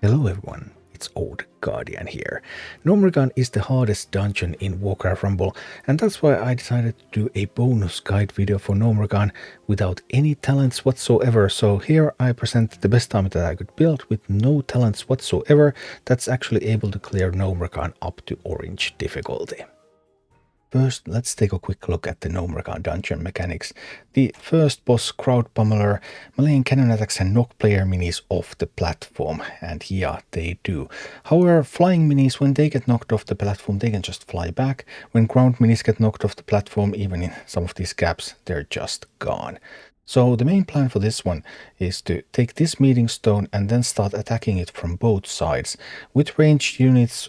Hello everyone, it's Old Guardian here. Gnomeregan is the hardest dungeon in Warcraft Rumble, and that's why I decided to do a bonus guide video for Gnomeregan without any talents whatsoever. So here I present the best army that I could build with no talents whatsoever that's actually able to clear Gnomeregan up to orange difficulty. First, let's take a quick look at the Gnomeregan dungeon mechanics. The first boss, Crowd Pummeler, melee cannon attacks and knock player minis off the platform, and yeah, they do. However, flying minis, when they get knocked off the platform, they can just fly back. When ground minis get knocked off the platform, even in some of these gaps, they're just gone. So the main plan for this one is to take this meeting stone and then start attacking it from both sides. With ranged units,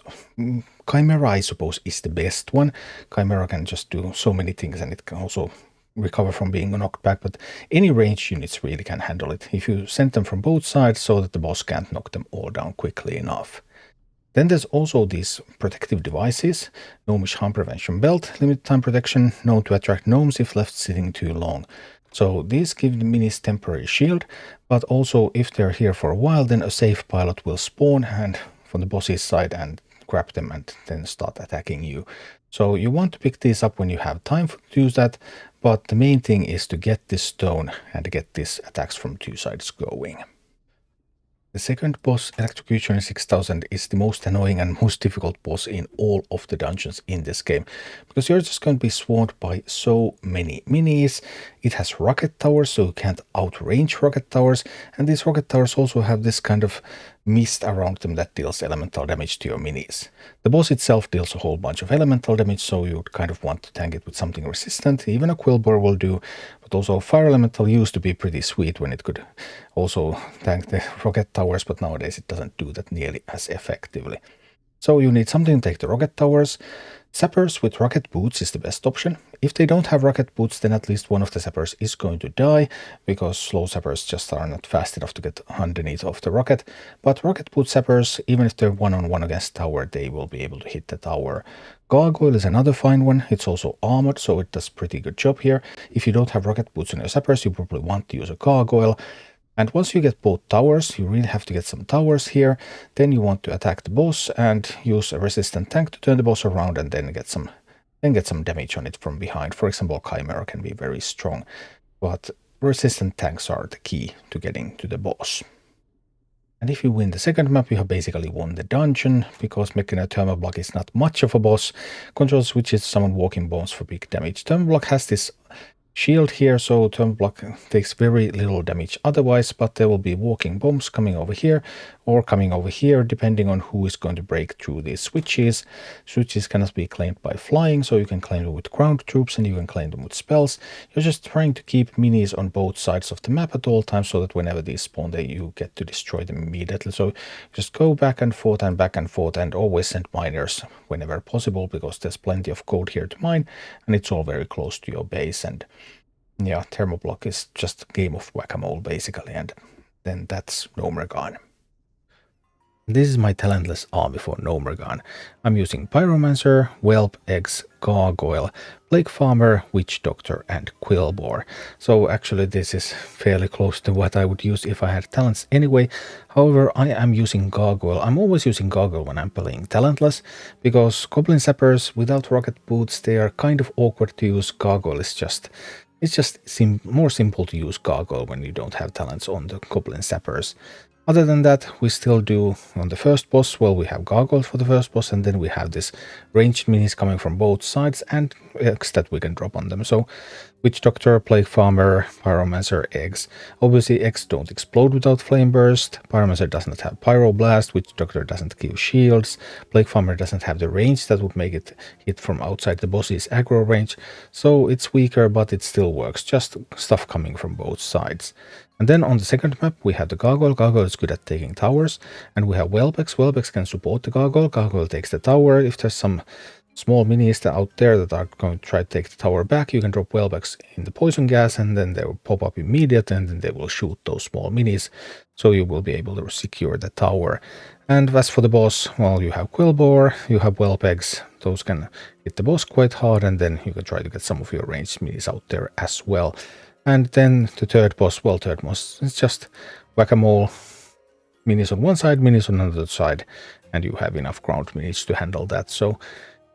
Chimera I suppose is the best one. Chimera can just do so many things and it can also recover from being knocked back, but any ranged units really can handle it if you send them from both sides so that the boss can't knock them all down quickly enough. Then there's also these protective devices, Gnomish Harm Prevention Belt, limited time protection, known to attract gnomes if left sitting too long. So these give the minis temporary shield, but also if they're here for a while, then a safe pilot will spawn and from the boss's side and grab them and then start attacking you. So you want to pick these up when you have time to use that, but the main thing is to get this stone and get these attacks from two sides going. The second boss, Electrocutioner 6000, is the most annoying and most difficult boss in all of the dungeons in this game, because you're just going to be swarmed by so many minis. It has rocket towers, so you can't outrange rocket towers, and these rocket towers also have this kind of mist around them that deals elemental damage to your minis. The boss itself deals a whole bunch of elemental damage, so you would kind of want to tank it with something resistant. Even a Quillbore will do, but also Fire Elemental used to be pretty sweet when it could also tank the rocket towers, but nowadays it doesn't do that nearly as effectively. So you need something to take the rocket towers. Sappers with rocket boots is the best option. If they don't have rocket boots, then at least one of the sappers is going to die, because slow sappers just are not fast enough to get underneath of the rocket. But rocket boot sappers, even if they're one-on-one against tower, they will be able to hit the tower. Gargoyle is another fine one. It's also armored, so it does pretty good job here. If you don't have rocket boots on your sappers, you probably want to use a gargoyle. And once you get both towers, you really have to get some towers here. Then you want to attack the boss and use a resistant tank to turn the boss around and then get some damage on it from behind. For example, Chimera can be very strong, but resistant tanks are the key to getting to the boss. And if you win the second map, you have basically won the dungeon, because Mekgineer Thermaplugg is not much of a boss. Control switches to summon walking bombs for big damage. Thermaplugg has this shield here, so Thermaplugg takes very little damage otherwise, but there will be walking bombs coming over here or coming over here, depending on who is going to break through these switches. Switches cannot be claimed by flying, so you can claim them with ground troops and you can claim them with spells. You're just trying to keep minis on both sides of the map at all times, so that whenever these spawn, you get to destroy them immediately. So just go back and forth and always send miners whenever possible, because there's plenty of gold here to mine and it's all very close to your base. And yeah, Thermaplugg is just a game of whack-a-mole basically, and then that's Gnomeregan. This is my talentless army for Gnomeregan. I'm using Pyromancer, Whelp, Eggs, Gargoyle, Plague Farmer, Witch Doctor, and Quillbore. So actually this is fairly close to what I would use if I had talents anyway. However, I am using Gargoyle. I'm always using Gargoyle when I'm playing talentless, because Goblin Sappers without rocket boots, they are kind of awkward to use. Gargoyle is just... It's just more simple to use Gargoyle when you don't have talents on the Goblin Sappers. Other than that, we still do on the first boss, well, we have Gargoyle for the first boss, and then we have this ranged minis coming from both sides and eggs that we can drop on them. So Witch Doctor, Plague Farmer, Pyromancer, Eggs. Obviously, eggs don't explode without Flame Burst. Pyromancer does not have Pyroblast. Witch Doctor doesn't give shields. Plague Farmer doesn't have the range that would make it hit from outside the boss's aggro range. So it's weaker, but it still works. Just stuff coming from both sides. And then on the second map, we have the Gargoyle. Gargoyle is good at taking towers. And we have Whelpex. Whelpex can support the Gargoyle. Gargoyle takes the tower. If there's some small minis out there that are going to try to take the tower back, you can drop Whelpex in the poison gas, and then they will pop up immediately, and then they will shoot those small minis. So you will be able to secure the tower. And as for the boss, well, you have Quillbore, you have Whelpex. Those can hit the boss quite hard, and then you can try to get some of your ranged minis out there as well. And then the third boss, well, third boss, it's just whack-a-mole. minis on one side, minis on another side, and you have enough ground minis to handle that. So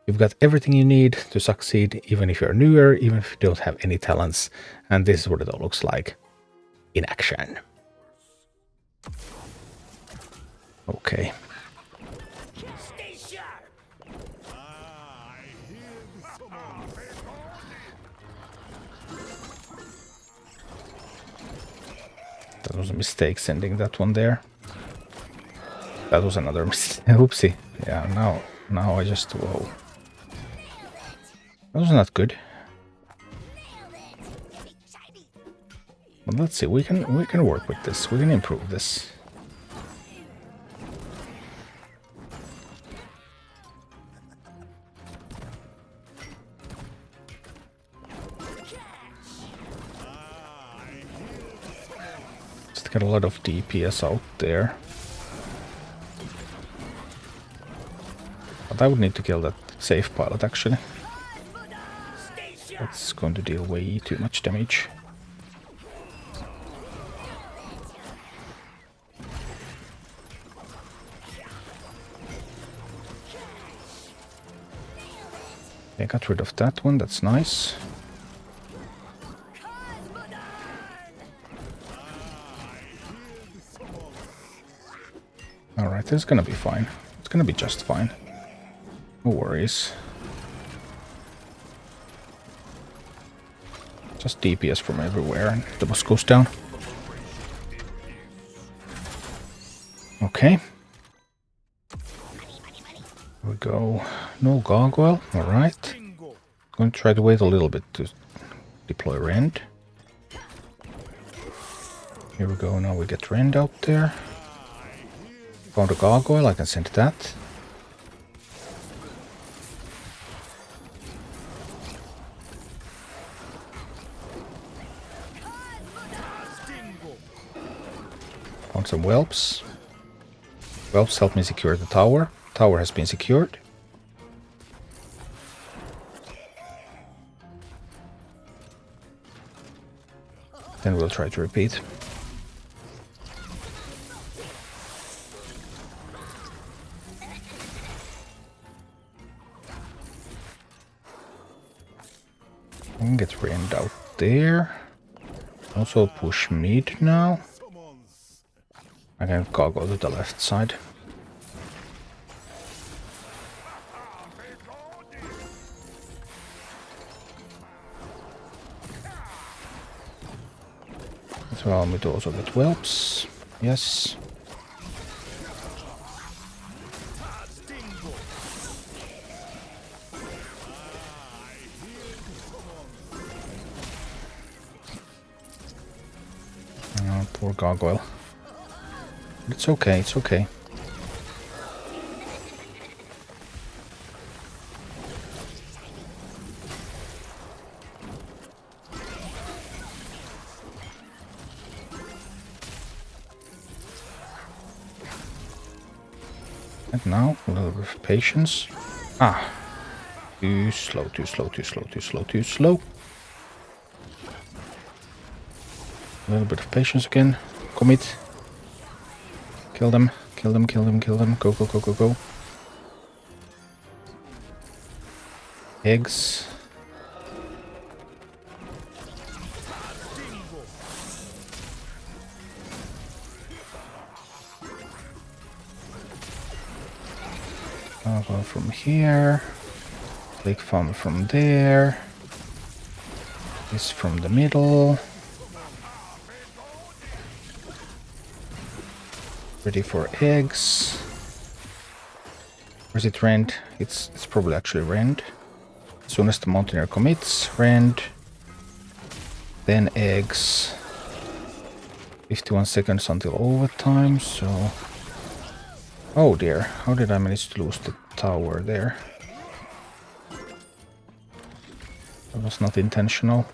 you've got everything you need to succeed, even if you're newer, even if you don't have any talents. And this is what it all looks like in action. Okay. That was a mistake sending that one there. That was another mistake. Oopsie. Yeah, now I just... Whoa. That was not good. But let's see, we can work with this. We can improve this. Just get a lot of DPS out there. But I would need to kill that safe pilot actually. That's going to deal way too much damage. I got rid of that one, that's nice. Alright, this is gonna be fine. It's gonna be just fine. No worries. Just DPS from everywhere and the boss goes down. Okay. Here we go. No gargoyle. Alright. Going to try to wait a little bit to deploy Rend. Here we go. Now we get Rend out there. Found a gargoyle. I can send that. Found some whelps. Whelps help me secure the tower. Tower has been secured. Then we'll try to repeat. I can get Rend out there. Also push mid now. I can go to the left side. Let's allow me to also get whelps. Yes. Oh, poor gargoyle. It's okay, it's okay. And now, a little bit of patience. Ah! Too slow, too slow, too slow, too slow, too slow. A little bit of patience again. Commit. Kill them, kill them, kill them, kill them. Go, go, go, go, go. Eggs. I'll go from here. Click farm from there. This from the middle. Ready for eggs. Where's it Rend? It's probably actually Rend. As soon as the Mekgineer commits, Rend. Then eggs. 51 seconds until overtime, so... Oh dear, how did I manage to lose the tower there? That was not intentional.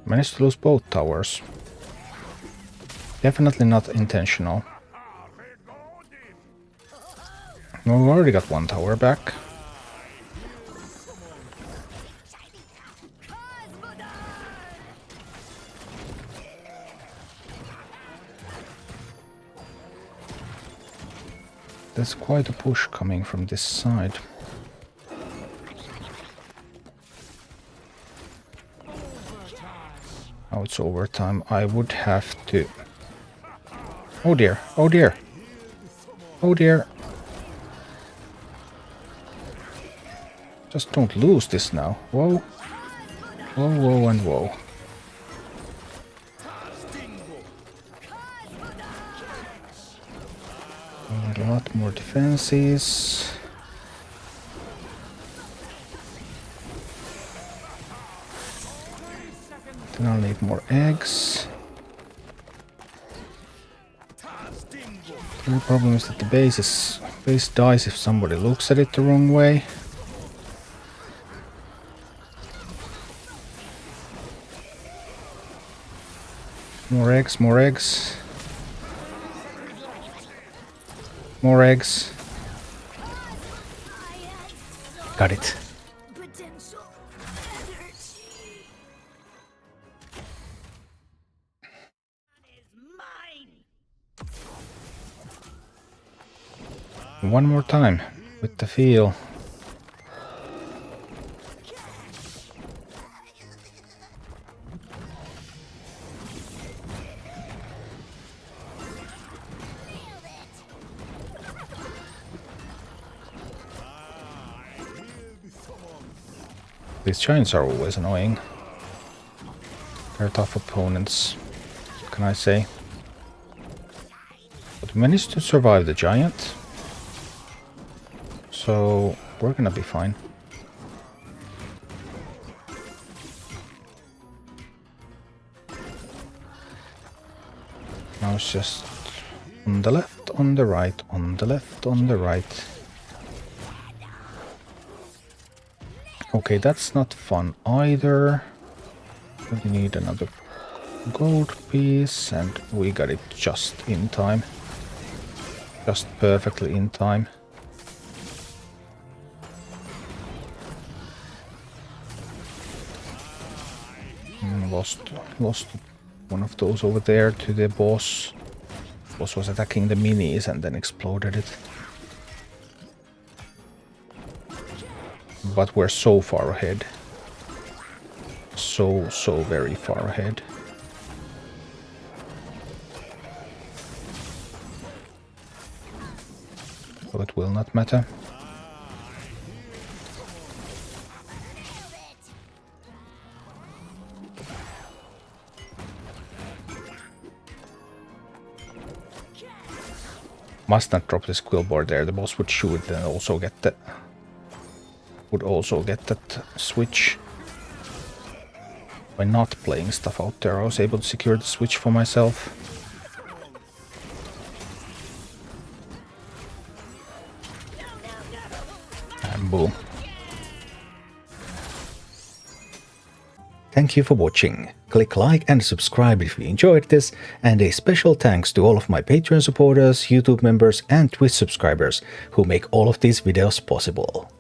Managed to lose both towers. Definitely not intentional. Well, we already got one tower back. there's quite a push coming from this side. Now it's overtime. I would have to... Oh dear, oh dear. Oh dear. Just don't lose this now. Whoa. Whoa, whoa, and whoa. And a lot more defenses. Then I'll need more eggs. The problem is that the base dies if somebody looks at it the wrong way. More eggs, more eggs. More eggs. Got it. One more time with the feel. These giants are always annoying. They're tough opponents, what can I say? But we managed to survive the giant. So we're gonna be fine. Now it's just on the left, on the right, on the left, on the right. Okay, that's not fun either. We need another gold piece, and we got it just in time. Just perfectly in time. Lost one of those over there to the boss. Boss was attacking the minis and then exploded it. But we're so far ahead. So very far ahead. So it will not matter. Must not drop this quill board there. The boss would shoot and also get the... would also get that switch. By not playing stuff out there, I was able to secure the switch for myself. And boom. Thank you for watching. Click like and subscribe if you enjoyed this, and a special thanks to all of my Patreon supporters, YouTube members and Twitch subscribers who make all of these videos possible.